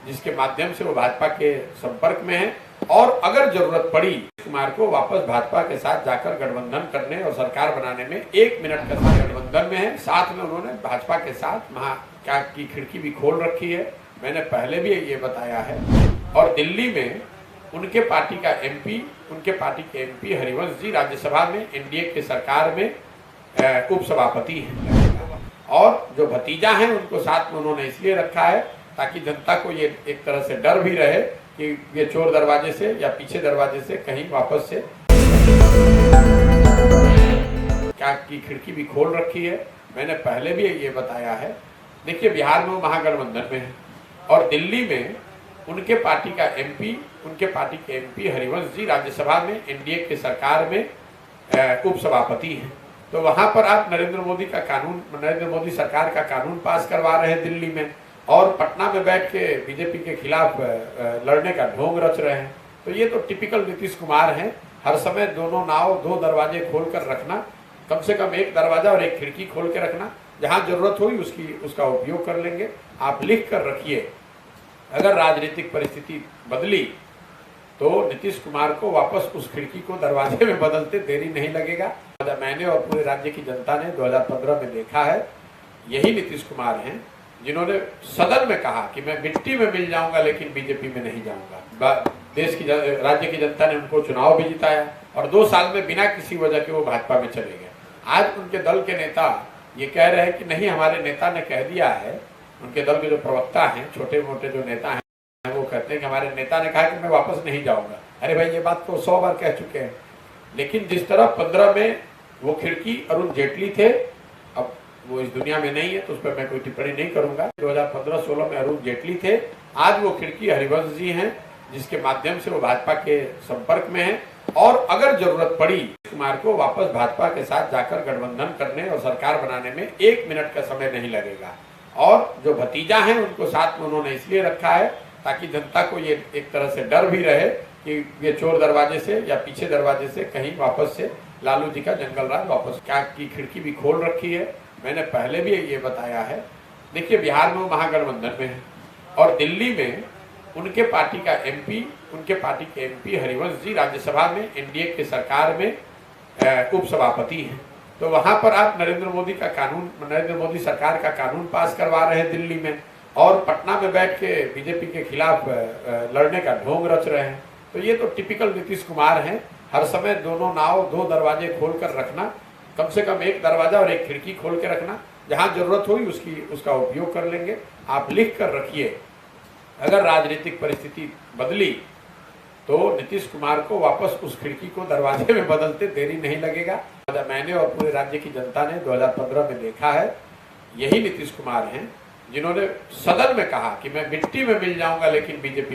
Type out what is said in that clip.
जिसके माध्यम से वो भाजपा के संपर्क में है और अगर जरूरत पड़ी कुमार को वापस भाजपा के साथ जाकर गठबंधन करने और सरकार बनाने में 1 मिनट का गठबंधन में है। साथ में उन्होंने भाजपा के साथ क्या की खिड़की भी खोल रखी है, मैंने पहले भी ये बताया है। और दिल्ली में उनके पार्टी का एमपी, उनके पार्टी के एमपी हरिवंश जी राज्यसभा में एनडीए के सरकार में उपसभापति हैं और जो भतीजा हैं उनको साथ में उन्होंने इसलिए रखा है ताकि जनता को ये एक तरह से डर भी रहे कि ये चोर दरवाजे से या पीछे दरवाजे से कहीं वापस से क्या की खिड़की भी खोल रखी है, मैंने पहले भी ये बताया है। देखिए बिहार में वो महागठबंधन में है और दिल्ली में उनके पार्टी का एमपी, उनके पार्टी के एमपी हरिवंश जी राज्यसभा में एनडीए के सरकार में उपसभापति हैं। तो वहां पर आप नरेंद्र मोदी सरकार का कानून पास करवा रहे हैं दिल्ली में और पटना में बैठ के बीजेपी के खिलाफ लड़ने का ढोंग रच रहे हैं। तो ये तो टिपिकल नीतीश कुमार हैं, हर समय दोनों नाव दो दरवाजे खोल कर रखना, कम से कम एक दरवाजा और एक खिड़की खोल के रखना, जहां जरूरत हुई उसका उपयोग कर लेंगे। आप लिख कर रखिए, अगर राजनीतिक परिस्थिति बदली तो नीतीश कुमार को वापस उस खिड़की को दरवाजे में बदलते देरी नहीं लगेगा। मैंने और पूरे राज्य की जनता ने 2015 में देखा है, यही नीतीश कुमार हैं जिन्होंने सदन में कहा कि मैं मिट्टी में मिल जाऊंगा लेकिन बीजेपी में नहीं जाऊंगा। राज्य की जनता ने उनको चुनाव भी जिताया और 2 साल में बिना किसी वजह के वो भाजपा में चले गए। आज उनके दल के नेता ये कह रहे हैं कि नहीं, हमारे नेता ने कह दिया है, उनके दल के जो प्रवक्ता हैं, छोटे मोटे जो नेता हैं, वो कहते हैं कि हमारे नेता ने कहा कि मैं वापस नहीं जाऊंगा। अरे भाई, ये बात तो 100 बार कह चुके हैं। लेकिन जिस तरह 15 में वो खिड़की अरुण जेटली थे, अब वो इस दुनिया में नहीं है तो उस पर मैं कोई टिप्पणी नहीं करूंगा। 2015-16 में अरुण जेटली थे, आज वो खिड़की हरिवंश जी हैं, जिसके माध्यम से वो भाजपा के संपर्क में है और अगर जरूरत पड़ी कुमार को वापस भाजपा के साथ जाकर गठबंधन करने और सरकार बनाने में 1 मिनट का समय नहीं लगेगा। और जो भतीजा हैं उनको साथ में उन्होंने इसलिए रखा है ताकि जनता को ये एक तरह से डर भी रहे कि ये चोर दरवाजे से या पीछे दरवाजे से कहीं वापस से लालू जी का जंगल राज वापस क्या की खिड़की भी खोल रखी है, मैंने पहले भी ये बताया है। देखिए बिहार में वो महागठबंधन में है और दिल्ली में उनके पार्टी का एमपी, उनके पार्टी के एमपी हरिवंश जी राज्यसभा में एनडीए के सरकार में उपसभापति हैं। तो वहां पर आप नरेंद्र मोदी सरकार का कानून पास करवा रहे हैं दिल्ली में और पटना में बैठ के बीजेपी के खिलाफ लड़ने का ढोंग रच रहे हैं। तो ये तो टिपिकल नीतीश कुमार हैं, हर समय दोनों नाव दो दरवाजे खोल कर रखना, कम से कम एक दरवाजा और एक खिड़की खोल के रखना, जहां जरूरत हुई उसका उपयोग कर लेंगे। आप लिख कर रखिए, अगर राजनीतिक परिस्थिति बदली तो नीतीश कुमार को वापस उस खिड़की को दरवाजे में बदलते देरी नहीं लगेगा। मैंने और पूरे राज्य की जनता ने 2015 में देखा है, यही नीतीश कुमार हैं जिन्होंने सदन में कहा कि मैं मिट्टी में मिल जाऊंगा लेकिन बीजेपी